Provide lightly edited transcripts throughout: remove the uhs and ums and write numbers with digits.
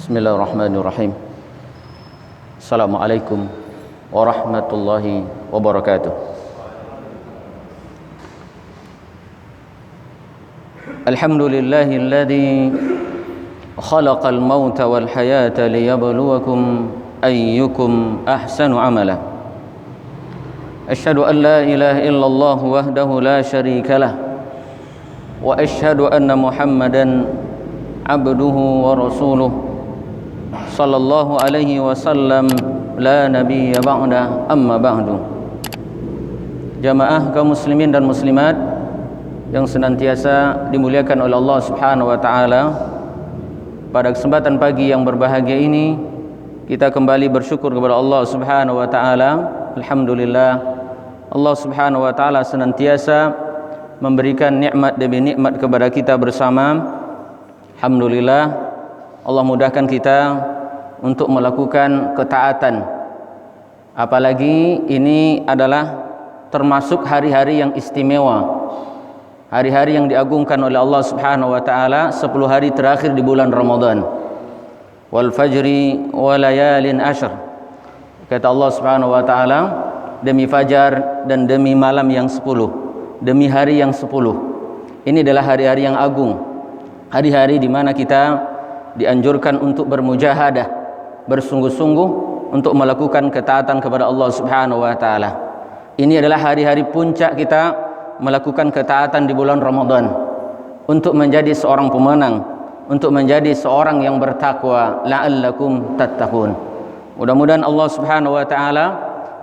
Bismillahirrahmanirrahim. Assalamualaikum warahmatullahi wabarakatuh. Alhamdulillahilladzi khalaqal mauta wal hayata liyabluwakum ayyukum ahsanu amala. Asyhadu an la ilaha illallah wahdahu la syarika lah wa asyhadu anna Muhammadan abduhu wa rasuluh sallallahu alaihi wasallam la nabiyya ba'da amma ba'du. Jamaah kaum muslimin dan muslimat yang senantiasa dimuliakan oleh Allah Subhanahu wa taala, pada kesempatan pagi yang berbahagia ini kita kembali bersyukur kepada Allah Subhanahu wa taala. Alhamdulillah, Allah Subhanahu wa taala senantiasa memberikan nikmat demi nikmat kepada kita bersama. Alhamdulillah, Allah mudahkan kita untuk melakukan ketaatan. Apalagi ini adalah termasuk hari-hari yang istimewa, hari-hari yang diagungkan oleh Allah Subhanahu wa taala, 10 hari terakhir di bulan Ramadan. Wal fajri wa layalin ashr. Kata Allah Subhanahu wa taala, demi fajar dan demi malam yang 10, demi hari yang 10. Ini adalah hari-hari yang agung, hari-hari di mana kita dianjurkan untuk bermujahadah, bersungguh-sungguh untuk melakukan ketaatan kepada Allah Subhanahu wa taala. Ini adalah hari-hari puncak kita melakukan ketaatan di bulan Ramadan, untuk menjadi seorang pemenang, untuk menjadi seorang yang bertakwa, la'allakum tattaqun. Mudah-mudahan Allah Subhanahu wa taala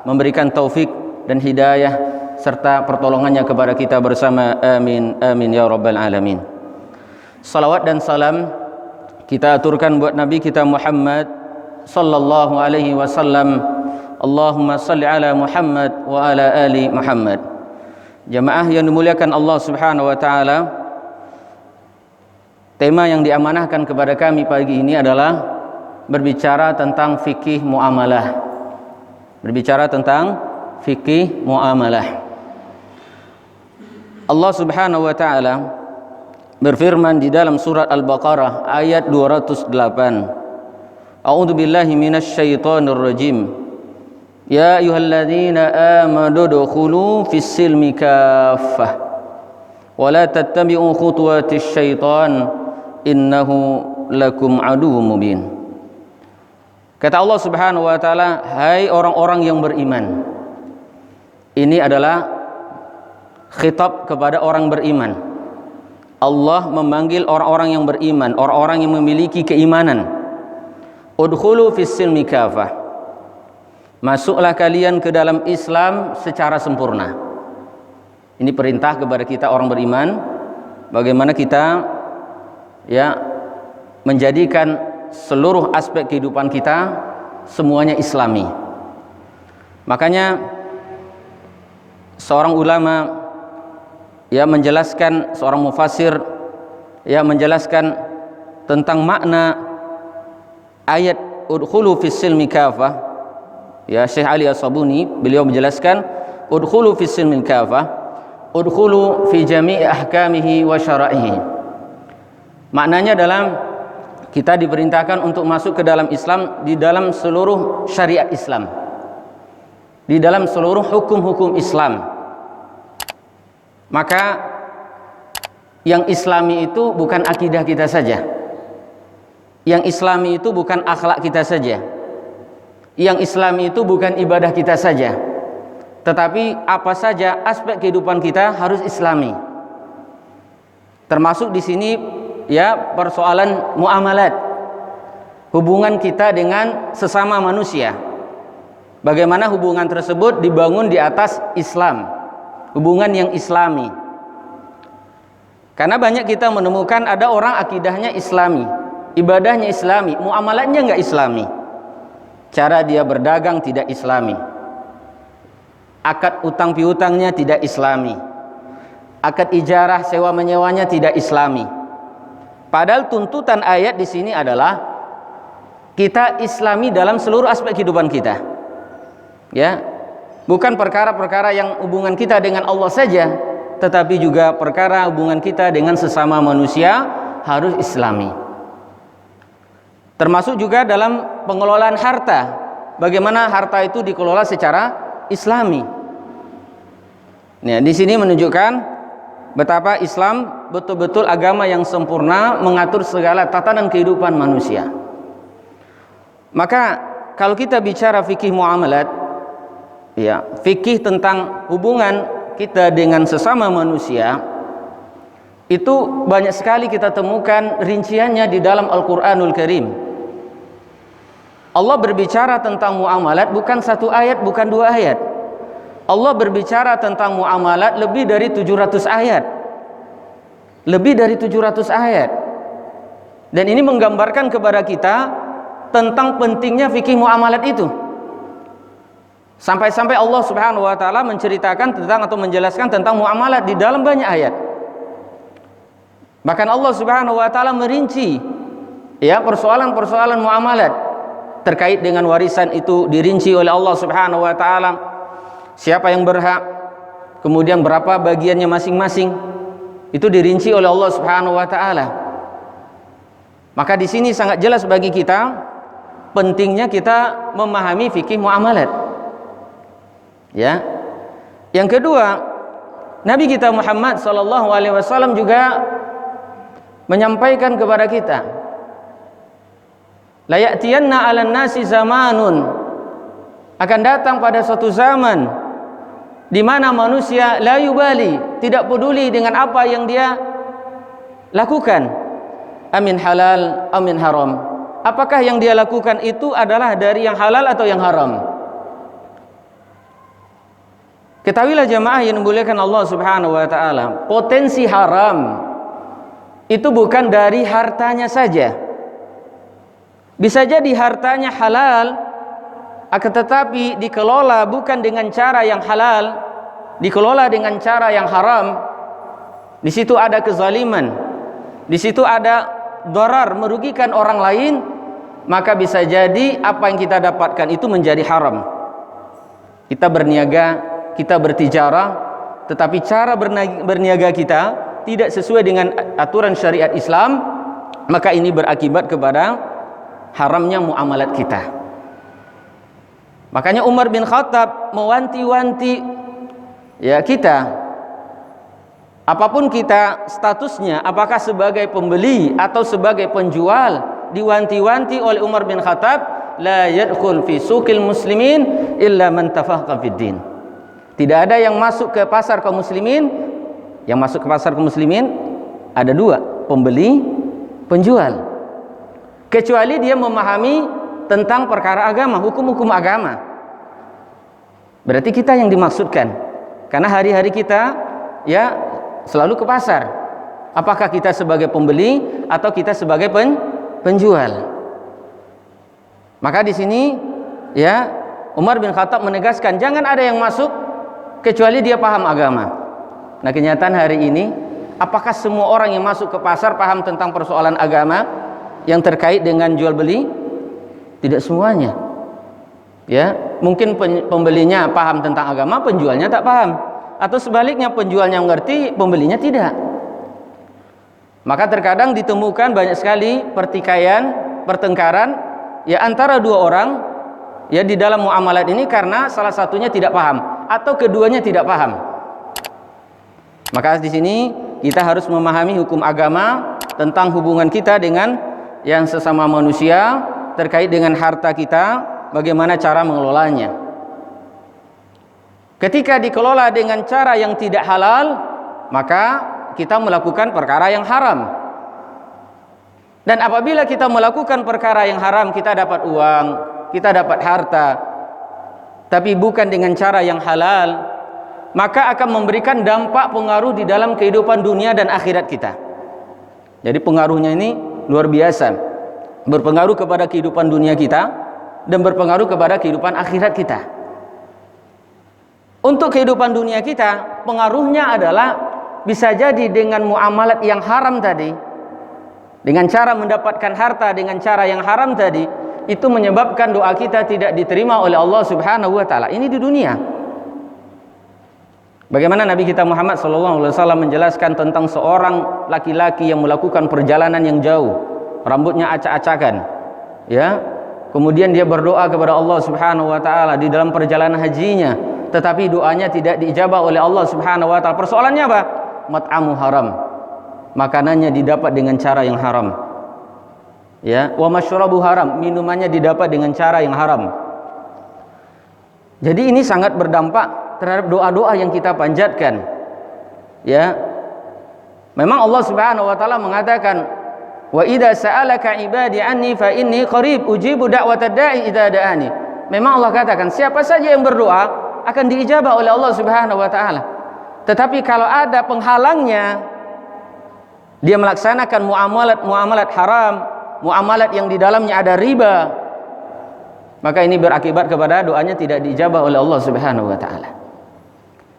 memberikan taufik dan hidayah serta pertolongannya kepada kita bersama. Amin amin ya rabbal alamin. Salawat dan salam kita aturkan buat Nabi kita Muhammad sallallahu alaihi wasallam. Allahumma salli ala Muhammad wa ala ali Muhammad. Jamaah yang dimuliakan Allah Subhanahu wa taala, tema yang diamanahkan kepada kami pagi ini adalah berbicara tentang fikih muamalah. Berbicara tentang fikih muamalah. Allah Subhanahu wa taala berfirman di dalam surat Al-Baqarah ayat 208. A'udzu billahi minasy syaithanir rajim. Ya ayyuhalladzina amanu dukhulu fis-silmi kaffah wa la tattabi'u khutuwatisy syaitan innahu lakum aduwwum mubin. Kata Allah Subhanahu wa taala, hai orang-orang yang beriman. Ini adalah khitab kepada orang beriman. Allah memanggil orang-orang yang beriman, orang-orang yang memiliki keimanan. Udkhulu fis-silmi kafah. Masuklah kalian ke dalam Islam secara sempurna. Ini perintah kepada kita orang beriman, bagaimana kita menjadikan seluruh aspek kehidupan kita semuanya Islami. Makanya seorang ulama menjelaskan, seorang mufassir menjelaskan tentang makna ayat udkhulu fis-silmi kafah. Syekh Ali As-Sabuni beliau menjelaskan udkhulu fis-silmi kafah, udkhulu fi jami'i ahkamihi wa syara'ihi. Maknanya dalam kita diperintahkan untuk masuk ke dalam Islam, di dalam seluruh syariat Islam, di dalam seluruh hukum-hukum Islam. Maka yang Islami itu bukan akidah kita saja, yang Islami itu bukan akhlak kita saja, yang Islami itu bukan ibadah kita saja, tetapi apa saja aspek kehidupan kita harus Islami. Termasuk di sini persoalan muamalat, hubungan kita dengan sesama manusia. Bagaimana hubungan tersebut dibangun di atas Islam, hubungan yang Islami. Karena banyak kita menemukan ada orang akidahnya Islami, ibadahnya Islami, muamalatnya enggak Islami. Cara dia berdagang tidak Islami, akad utang piutangnya tidak Islami, akad ijarah sewa menyewanya tidak Islami. Padahal tuntutan ayat di sini adalah kita Islami dalam seluruh aspek kehidupan kita. Bukan perkara-perkara yang hubungan kita dengan Allah saja, tetapi juga perkara hubungan kita dengan sesama manusia harus Islami. Termasuk juga dalam pengelolaan harta, bagaimana harta itu dikelola secara Islami. Nah, di sini menunjukkan betapa Islam betul-betul agama yang sempurna mengatur segala tatanan kehidupan manusia. Maka kalau kita bicara fikih muamalat, ya, fikih tentang hubungan kita dengan sesama manusia, itu banyak sekali kita temukan rinciannya di dalam Al-Quranul Karim. Allah berbicara tentang muamalat bukan satu ayat, bukan dua ayat. Allah berbicara tentang muamalat lebih dari 700 ayat. Lebih dari 700 ayat. Dan ini menggambarkan kepada kita tentang pentingnya fikih muamalat itu. Sampai-sampai Allah Subhanahu wa taala menceritakan tentang atau menjelaskan tentang muamalat di dalam banyak ayat. Bahkan Allah Subhanahu wa taala merinci ya persoalan-persoalan muamalat terkait dengan warisan itu dirinci oleh Allah Subhanahu wa taala. Siapa yang berhak, kemudian berapa bagiannya masing-masing, itu dirinci oleh Allah Subhanahu wa taala. Maka di sini sangat jelas bagi kita pentingnya kita memahami fikih muamalat. Ya. Yang kedua, Nabi kita Muhammad sallallahu alaihi wasallam juga menyampaikan kepada kita, la ya'tiyanna 'alan nasi zamanun, akan datang pada suatu zaman di mana manusia la yubali, tidak peduli dengan apa yang dia lakukan, amin halal amin haram, apakah yang dia lakukan itu adalah dari yang halal atau yang haram. Ketahuilah jemaah yang dimuliakan Allah Subhanahu wa taala, potensi haram itu bukan dari hartanya saja. Bisa jadi hartanya halal, akan tetapi dikelola bukan dengan cara yang halal, dikelola dengan cara yang haram. Di situ ada kezaliman, di situ ada darar, merugikan orang lain, maka bisa jadi apa yang kita dapatkan itu menjadi haram. Kita berniaga, kita bertijarah, tetapi cara berniaga kita tidak sesuai dengan aturan syariat Islam, maka ini berakibat kepada haramnya muamalat kita. Makanya Umar bin Khattab mewanti-wanti ya kita, apapun kita statusnya, apakah sebagai pembeli atau sebagai penjual, diwanti-wanti oleh Umar bin Khattab, la yadkhul fi suqil muslimin illa man tafaqaha fid din. Tidak ada yang masuk ke pasar kaum muslimin. Yang masuk ke pasar kaum muslimin ada dua, pembeli, penjual. Kecuali dia memahami tentang perkara agama, hukum-hukum agama. Berarti kita yang dimaksudkan. Karena hari-hari kita ya selalu ke pasar. Apakah kita sebagai pembeli atau kita sebagai penjual? Maka di sini ya Umar bin Khattab menegaskan jangan ada yang masuk kecuali dia paham agama. Nah, kenyataan hari ini, apakah semua orang yang masuk ke pasar paham tentang persoalan agama yang terkait dengan jual beli? Tidak semuanya. Ya, mungkin pembelinya paham tentang agama, penjualnya tak paham. Atau sebaliknya, penjualnya mengerti, pembelinya tidak. Maka terkadang ditemukan banyak sekali pertikaian, pertengkaran ya antara dua orang ya di dalam muamalat ini karena salah satunya tidak paham atau keduanya tidak paham. Maka di sini kita harus memahami hukum agama tentang hubungan kita dengan yang sesama manusia terkait dengan harta kita, bagaimana cara mengelolanya. Ketika dikelola dengan cara yang tidak halal, maka kita melakukan perkara yang haram. Dan apabila kita melakukan perkara yang haram, kita dapat uang, kita dapat harta, tapi bukan dengan cara yang halal, maka akan memberikan dampak pengaruh di dalam kehidupan dunia dan akhirat kita. Jadi pengaruhnya ini luar biasa, berpengaruh kepada kehidupan dunia kita dan berpengaruh kepada kehidupan akhirat kita. Untuk kehidupan dunia kita, pengaruhnya adalah bisa jadi dengan muamalat yang haram tadi, dengan cara mendapatkan harta dengan cara yang haram tadi, itu menyebabkan doa kita tidak diterima oleh Allah Subhanahu wa taala. Ini di dunia. Bagaimana Nabi kita Muhammad SAW menjelaskan tentang seorang laki-laki yang melakukan perjalanan yang jauh, rambutnya acak-acakan, ya, kemudian dia berdoa kepada Allah Subhanahu wa taala di dalam perjalanan hajinya, tetapi doanya tidak diijabah oleh Allah Subhanahu wa taala. Persoalannya apa? Mat'amu haram, makanannya didapat dengan cara yang haram, ya, wa masyrabu haram, minumannya didapat dengan cara yang haram. Jadi ini sangat berdampak terhadap doa-doa yang kita panjatkan, ya. Memang Allah Subhanahu wa taala mengatakan, wa idza sa'alaka ibadi anni fa inni qarib ujibu da'watad da'i idza da'ani. Memang Allah katakan siapa saja yang berdoa akan diijabah oleh Allah Subhanahu wa taala. Tetapi kalau ada penghalangnya, dia melaksanakan muamalat haram, muamalat yang di dalamnya ada riba, maka ini berakibat kepada doanya tidak diijabah oleh Allah Subhanahu wa taala.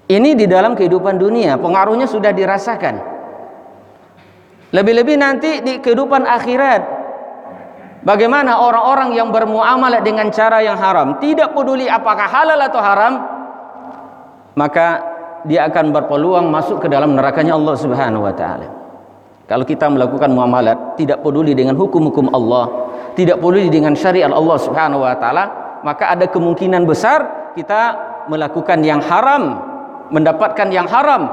Ini di dalam kehidupan dunia, pengaruhnya sudah dirasakan. Lebih-lebih nanti di kehidupan akhirat, bagaimana orang-orang yang bermuamalah dengan cara yang haram, tidak peduli apakah halal atau haram, maka dia akan berpeluang masuk ke dalam nerakanya Allah Subhanahu wa taala. Kalau kita melakukan muamalat tidak peduli dengan hukum-hukum Allah, tidak peduli dengan syariat Allah Subhanahu wa taala, maka ada kemungkinan besar kita melakukan yang haram, mendapatkan yang haram.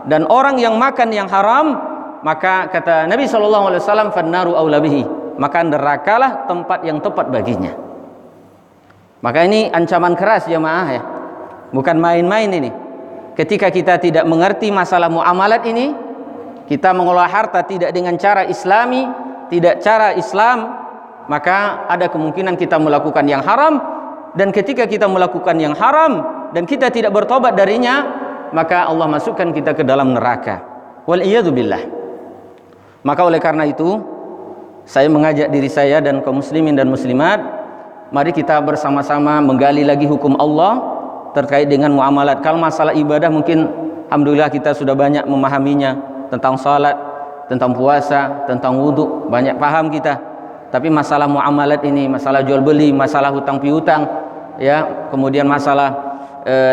Dan orang yang makan yang haram, maka kata Nabi SAW, fannaru aula bihi, maka nerakalah tempat yang tepat baginya. Maka ini ancaman keras jemaah, ya, bukan main-main ini. Ketika kita tidak mengerti masalah muamalat ini, kita mengelola harta tidak dengan cara islami, tidak cara Islam, maka ada kemungkinan kita melakukan yang haram. Dan ketika kita melakukan yang haram dan kita tidak bertobat darinya, maka Allah masukkan kita ke dalam neraka. Wal iyadu billah. Maka oleh karena itu, saya mengajak diri saya dan kaum muslimin dan muslimat, mari kita bersama-sama menggali lagi hukum Allah terkait dengan muamalat. Kalau masalah ibadah mungkin alhamdulillah kita sudah banyak memahaminya, tentang salat, tentang puasa, tentang wudu, banyak paham kita. Tapi masalah muamalat ini, masalah jual beli, masalah hutang piutang, ya, kemudian masalah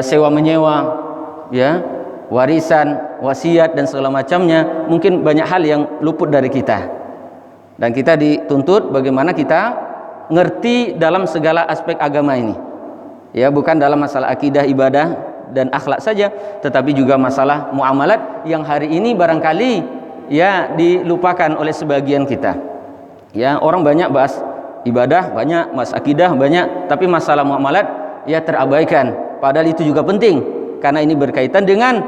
sewa menyewa, ya, warisan, wasiat dan segala macamnya, mungkin banyak hal yang luput dari kita. Dan kita dituntut bagaimana kita ngerti dalam segala aspek agama ini. Ya, bukan dalam masalah akidah, ibadah dan akhlak saja, tetapi juga masalah muamalat yang hari ini barangkali ya dilupakan oleh sebagian kita. Ya, orang banyak bahas ibadah, banyak bahas akidah, banyak, tapi masalah muamalat ya terabaikan. Padahal itu juga penting, karena ini berkaitan dengan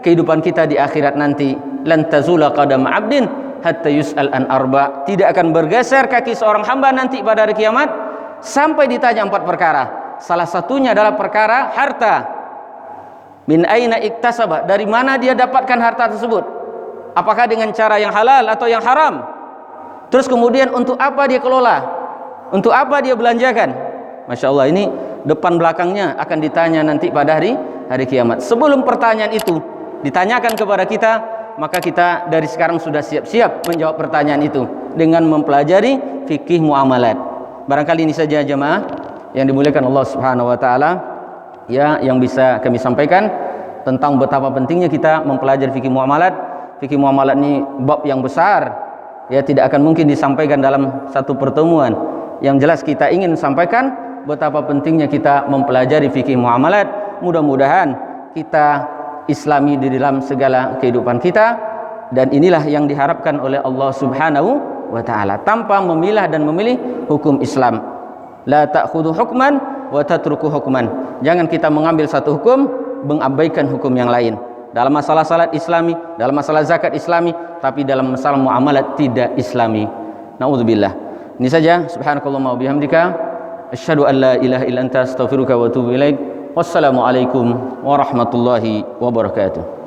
kehidupan kita di akhirat nanti. Lan tazula qadam 'abdin hatta yus'al an arba. Tidak akan bergeser kaki seorang hamba nanti pada hari kiamat sampai ditanya 4 perkara. Salah satunya adalah perkara harta. Min aina iktasaba, dari mana dia dapatkan harta tersebut? Apakah dengan cara yang halal atau yang haram? Terus kemudian untuk apa dia kelola? Untuk apa dia belanjakan? Masya Allah, ini depan belakangnya akan ditanya nanti pada hari kiamat. Sebelum pertanyaan itu ditanyakan kepada kita, maka kita dari sekarang sudah siap-siap menjawab pertanyaan itu dengan mempelajari fikih muamalat. Barangkali ini saja jemaah yang dimuliakan Allah Subhanahu wa taala, ya, yang bisa kami sampaikan tentang betapa pentingnya kita mempelajari fikih muamalat. Fikih muamalat ini bab yang besar, ya, tidak akan mungkin disampaikan dalam satu pertemuan. Yang jelas kita ingin sampaikan betapa pentingnya kita mempelajari fikih muamalat. Mudah-mudahan kita islami di dalam segala kehidupan kita, dan inilah yang diharapkan oleh Allah Subhanahu wa taala, tanpa memilah dan memilih hukum Islam. La ta'khudhu hukman wa tatruku hukman. Jangan kita mengambil satu hukum mengabaikan hukum yang lain. Dalam masalah salat islami, dalam masalah zakat islami, tapi dalam masalah muamalat tidak islami. Nauzubillah. Ini saja. Subhanakallahumma wa bihamdika asyhadu an la ilaha illa anta astaghfiruka wa atubu ilaik. Wassalamualaikum warahmatullahi wabarakatuh.